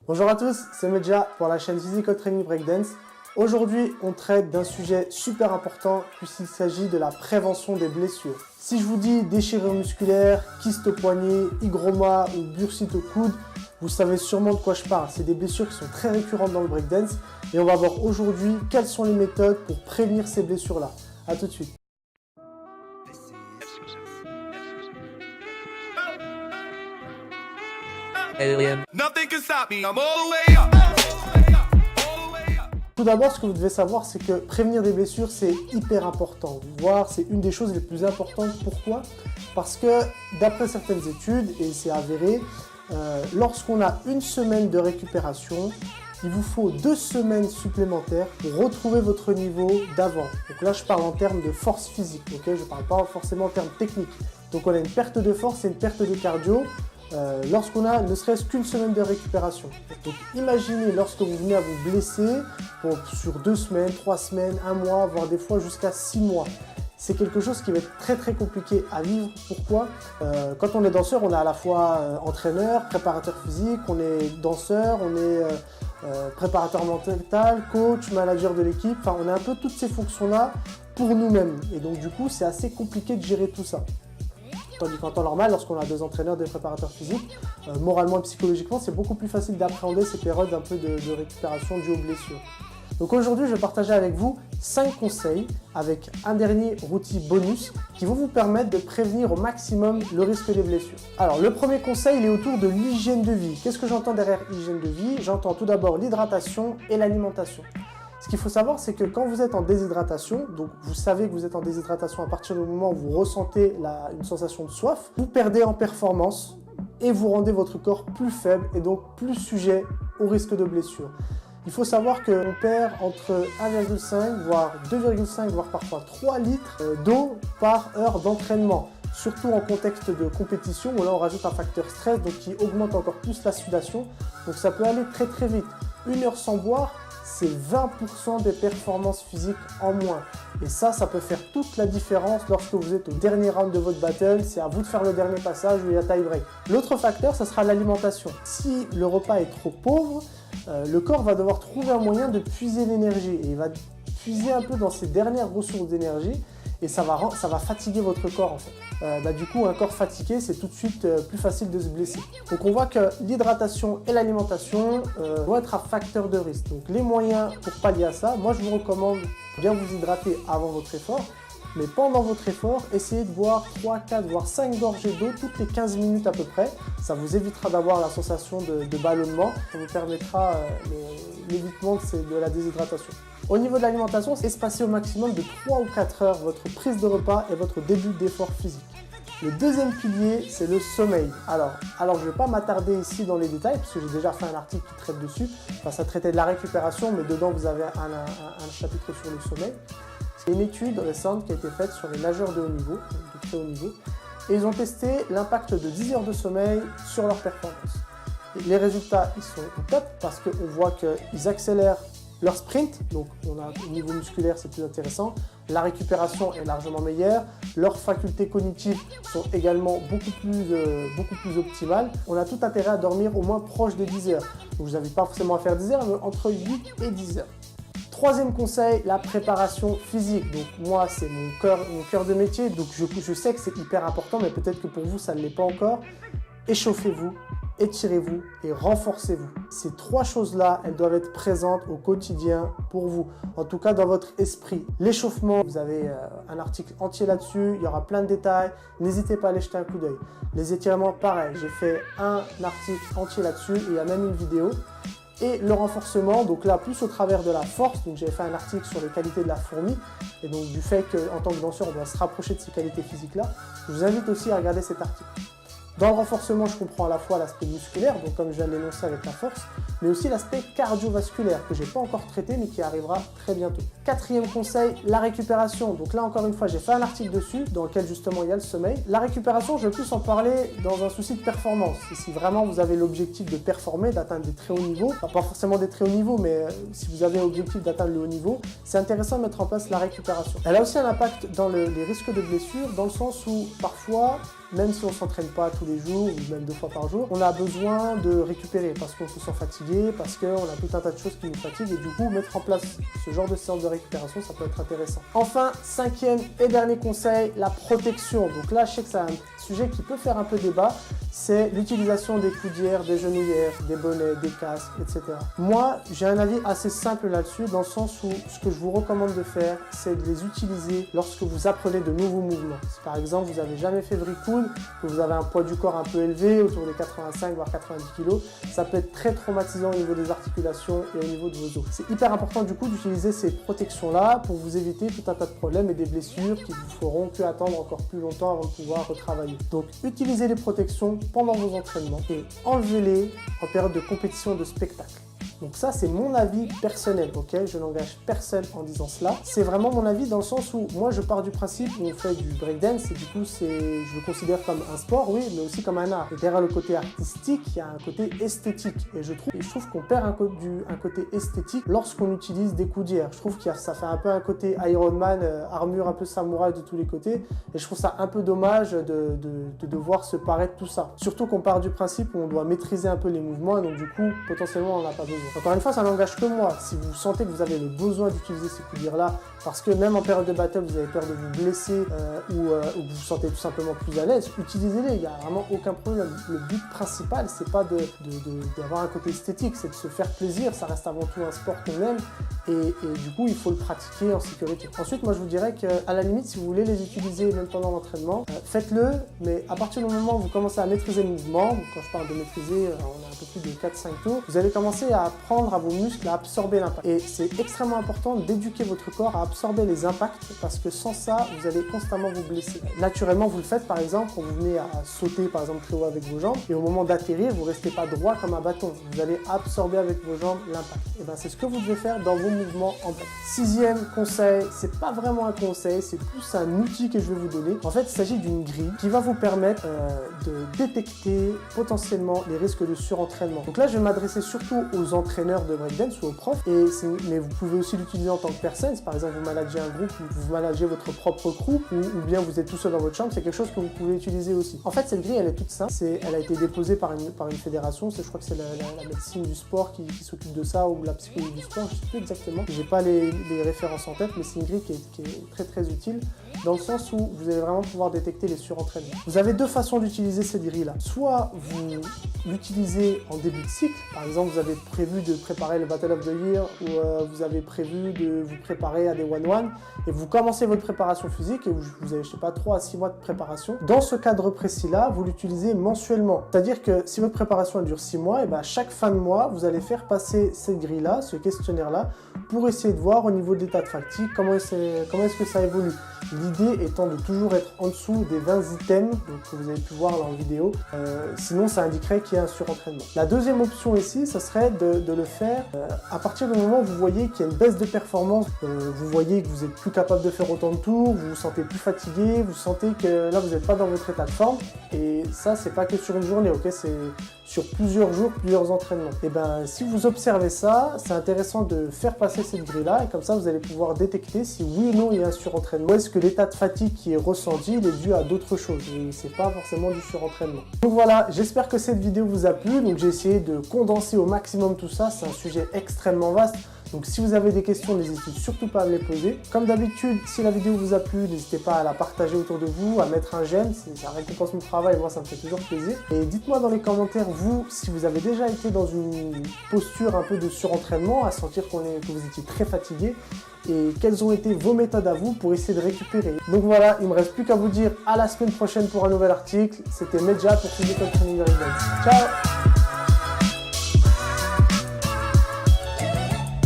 Bonjour à tous, c'est Medja pour la chaîne Physical Training Breakdance. Aujourd'hui, on traite d'un sujet super important puisqu'il s'agit de la prévention des blessures. Si je vous dis déchirure musculaire, kyste au poignet, hygroma ou bursite au coude, vous savez sûrement de quoi je parle. C'est des blessures qui sont très récurrentes dans le breakdance et on va voir aujourd'hui quelles sont les méthodes pour prévenir ces blessures-là. A tout de suite. Tout d'abord, ce que vous devez savoir, c'est que prévenir des blessures, c'est hyper important. Voire, c'est une des choses les plus importantes. Pourquoi? Parce que d'après certaines études, et c'est avéré, lorsqu'on a une semaine de récupération, il vous faut 2 semaines supplémentaires pour retrouver votre niveau d'avant. Donc là, je parle en termes de force physique, okay? Je ne parle pas forcément en termes techniques. Donc on a une perte de force et une perte de cardio lorsqu'on a ne serait-ce qu'une semaine de récupération. Donc imaginez lorsque vous venez à vous blesser sur 2 semaines, 3 semaines, 1 mois, voire des fois jusqu'à 6 mois. C'est quelque chose qui va être très compliqué à vivre. Pourquoi? Quand on est danseur, on est à la fois entraîneur, préparateur physique, on est danseur, on est préparateur mental, coach, manager de l'équipe. Enfin, on a un peu toutes ces fonctions-là pour nous-mêmes. Et donc du coup, c'est assez compliqué de gérer tout ça. Tandis qu'en temps normal, lorsqu'on a 2 entraîneurs, des préparateurs physiques, moralement et psychologiquement, c'est beaucoup plus facile d'appréhender ces périodes un peu de récupération dues aux blessures. Donc aujourd'hui, je vais partager avec vous 5 conseils avec un dernier outil bonus qui vont vous permettre de prévenir au maximum le risque des blessures. Alors, le premier conseil, il est autour de l'hygiène de vie. Qu'est-ce que j'entends derrière hygiène de vie? J'entends tout d'abord l'hydratation et l'alimentation. Ce qu'il faut savoir, c'est que quand vous êtes en déshydratation, donc vous savez que vous êtes en déshydratation à partir du moment où vous ressentez une sensation de soif, vous perdez en performance et vous rendez votre corps plus faible et donc plus sujet au risque de blessure. Il faut savoir qu'on perd entre 1,5 voire 2,5 voire parfois 3 litres d'eau par heure d'entraînement. Surtout en contexte de compétition où là on rajoute un facteur stress donc qui augmente encore plus la sudation. Donc ça peut aller très vite. 1 heure sans boire, c'est 20% des performances physiques en moins. Et ça peut faire toute la différence lorsque vous êtes au dernier round de votre battle. C'est à vous de faire le dernier passage où il y a tie break. L'autre facteur, ça sera l'alimentation. Si le repas est trop pauvre, le corps va devoir trouver un moyen de puiser l'énergie. Et il va puiser un peu dans ses dernières ressources d'énergie. Et ça va fatiguer votre corps en fait. Du coup, un corps fatigué, c'est tout de suite plus facile de se blesser. Donc on voit que l'hydratation et l'alimentation vont être un facteur de risque. Donc les moyens pour pallier à ça, moi je vous recommande de bien vous hydrater avant votre effort. Mais pendant votre effort, essayez de boire 3, 4, voire 5 gorgées d'eau toutes les 15 minutes à peu près. Ça vous évitera d'avoir la sensation de ballonnement. Ça vous permettra l'évitement de la déshydratation. Au niveau de l'alimentation, espacez au maximum de 3 ou 4 heures votre prise de repas et votre début d'effort physique. Le deuxième pilier, c'est le sommeil. Alors je ne vais pas m'attarder ici dans les détails, puisque j'ai déjà fait un article qui traite dessus. Enfin, ça traitait de la récupération, mais dedans, vous avez un chapitre sur le sommeil. C'est une étude récente qui a été faite sur les nageurs de haut niveau, de très haut niveau, et ils ont testé l'impact de 10 heures de sommeil sur leur performance. Et les résultats, ils sont au top parce qu'on voit qu'ils accélèrent leur sprint, donc au niveau musculaire c'est plus intéressant, la récupération est largement meilleure, leurs facultés cognitives sont également beaucoup plus optimales. On a tout intérêt à dormir au moins proche de 10 heures. Donc vous n'avez pas forcément à faire 10 heures, mais entre 8 et 10 heures. Troisième conseil, la préparation physique. Donc moi, c'est mon cœur de métier, donc je sais que c'est hyper important, mais peut-être que pour vous, ça ne l'est pas encore. Échauffez-vous, étirez-vous et renforcez-vous. Ces 3 choses-là, elles doivent être présentes au quotidien pour vous, en tout cas dans votre esprit. L'échauffement, vous avez un article entier là-dessus, il y aura plein de détails, n'hésitez pas à aller jeter un coup d'œil. Les étirements, pareil, j'ai fait un article entier là-dessus et il y a même une vidéo. Et le renforcement, donc là plus au travers de la force, donc j'avais fait un article sur les qualités de la fourmi et donc du fait qu'en tant que danseur on doit se rapprocher de ces qualités physiques là, je vous invite aussi à regarder cet article. Dans le renforcement, je comprends à la fois l'aspect musculaire, donc comme je viens de l'énoncer avec la force, mais aussi l'aspect cardiovasculaire que je n'ai pas encore traité mais qui arrivera très bientôt. Quatrième conseil, la récupération. Donc là encore une fois, j'ai fait un article dessus dans lequel justement il y a le sommeil. La récupération, je vais plus en parler dans un souci de performance. Si vraiment vous avez l'objectif de performer, d'atteindre des très hauts niveaux, enfin, pas forcément des très hauts niveaux, mais si vous avez l'objectif d'atteindre le haut niveau, c'est intéressant de mettre en place la récupération. Elle a aussi un impact dans les risques de blessures, dans le sens où parfois même si on ne s'entraîne pas tous les jours ou même 2 fois par jour, on a besoin de récupérer parce qu'on se sent fatigué, parce qu'on a tout un tas de choses qui nous fatiguent et du coup, mettre en place ce genre de séance de récupération, ça peut être intéressant. Enfin, 5e et dernier conseil, la protection. Donc là, je sais que c'est un sujet qui peut faire un peu débat, c'est l'utilisation des coudières, des genouillères, des bonnets, des casques, etc. Moi, j'ai un avis assez simple là-dessus, dans le sens où ce que je vous recommande de faire, c'est de les utiliser lorsque vous apprenez de nouveaux mouvements. Si par exemple, vous n'avez jamais fait vricule, que vous avez un poids du corps un peu élevé, autour des 85 voire 90 kg, ça peut être très traumatisant au niveau des articulations et au niveau de vos os. C'est hyper important du coup d'utiliser ces protections-là pour vous éviter tout un tas de problèmes et des blessures qui vous feront que attendre encore plus longtemps avant de pouvoir retravailler. Donc, utilisez les protections pendant vos entraînements et enlevez-les en période de compétition et de spectacle. Donc ça, c'est mon avis personnel, ok? Je n'engage personne en disant cela. C'est vraiment mon avis dans le sens où moi, je pars du principe où on fait du breakdance et du coup, je le considère comme un sport, oui, mais aussi comme un art. Et derrière le côté artistique, il y a un côté esthétique. Et je trouve qu'on perd un côté esthétique lorsqu'on utilise des coudières. Je trouve que ça fait un peu un côté Iron Man, armure un peu samouraï de tous les côtés. Et je trouve ça un peu dommage de devoir se paraître tout ça. Surtout qu'on part du principe où on doit maîtriser un peu les mouvements et donc du coup, potentiellement, on n'en a pas besoin. Encore une fois, ça n'engage que moi. Si vous sentez que vous avez le besoin d'utiliser ces coudières-là, parce que même en période de battle, vous avez peur de vous blesser ou vous vous sentez tout simplement plus à l'aise, utilisez-les. Il n'y a vraiment aucun problème. Le but principal, c'est pas d'avoir un côté esthétique, c'est de se faire plaisir. Ça reste avant tout un sport qu'on aime et du coup, il faut le pratiquer en sécurité. Ensuite, moi, je vous dirais qu'à la limite, si vous voulez les utiliser même pendant l'entraînement, faites-le, mais à partir du moment où vous commencez à maîtriser le mouvement, quand je parle de maîtriser, on a un peu plus de 4-5 tours, vous allez commencer à apprendre à vos muscles à absorber l'impact. Et c'est extrêmement important d'éduquer votre corps à absorber les impacts parce que sans ça, vous allez constamment vous blesser. Naturellement, vous le faites par exemple quand vous venez à sauter par exemple très haut avec vos jambes et au moment d'atterrir, vous ne restez pas droit comme un bâton. Vous allez absorber avec vos jambes l'impact. Et bien c'est ce que vous devez faire dans vos mouvements en break. 6e conseil, c'est pas vraiment un conseil, c'est plus un outil que je vais vous donner. En fait, il s'agit d'une grille qui va vous permettre de détecter potentiellement les risques de surentraînement. Donc là, je vais m'adresser surtout aux entraîneurs de breakdance ou aux profs, mais vous pouvez aussi l'utiliser en tant que personne. Si par exemple vous managez un groupe, vous managez votre propre crew ou bien vous êtes tout seul dans votre chambre, c'est quelque chose que vous pouvez utiliser aussi. En fait, cette grille, elle est toute simple. Elle a été déposée par une fédération. Je crois que c'est la médecine du sport qui s'occupe de ça ou la psychologie du sport, je ne sais plus exactement. J'ai pas les références en tête, mais c'est une grille qui est très très utile dans le sens où vous allez vraiment pouvoir détecter les surentraînements. Vous avez deux façons d'utiliser cette grille-là. Soit vous l'utilisez en début de cycle, par exemple vous avez prévu de préparer le Battle of the Year ou vous avez prévu de vous préparer à des 1-1 et vous commencez votre préparation physique et vous avez, je sais pas, 3 à 6 mois de préparation. Dans ce cadre précis-là, vous l'utilisez mensuellement. C'est-à-dire que si votre préparation elle dure 6 mois, et ben chaque fin de mois, vous allez faire passer cette grille-là, ce questionnaire-là, pour essayer de voir au niveau de l'état de fatigue, comment est-ce que ça évolue. L'idée étant de toujours être en dessous des 20 items donc, que vous avez pu voir là en vidéo, sinon ça indiquerait qu'il y a un surentraînement. La deuxième option ici, ça serait de le faire à partir du moment où vous voyez qu'il y a une baisse de performance, vous voyez que vous n'êtes plus capable de faire autant de tours, vous vous sentez plus fatigué, vous sentez que là vous n'êtes pas dans votre état de forme, et ça c'est pas que sur une journée, ok, c'est sur plusieurs jours, plusieurs entraînements. Et ben si vous observez ça, c'est intéressant de faire passer cette grille-là, et comme ça vous allez pouvoir détecter si oui ou non il y a un surentraînement. Est-ce que l'état de fatigue qui est ressenti, il est dû à d'autres choses, et c'est pas forcément du surentraînement. Donc voilà, j'espère que cette vidéo vous a plu, donc j'ai essayé de condenser au maximum tout ça, c'est un sujet extrêmement vaste. Donc si vous avez des questions, n'hésitez surtout pas à me les poser. Comme d'habitude, si la vidéo vous a plu, n'hésitez pas à la partager autour de vous, à mettre un j'aime, ça récompense mon travail, moi ça me fait toujours plaisir. Et dites-moi dans les commentaires, vous, si vous avez déjà été dans une posture un peu de surentraînement, à sentir que vous étiez très fatigué, et quelles ont été vos méthodes à vous pour essayer de récupérer. Donc voilà, il ne me reste plus qu'à vous dire à la semaine prochaine pour un nouvel article. C'était Medja pour Physical Training Breakdance. Ciao!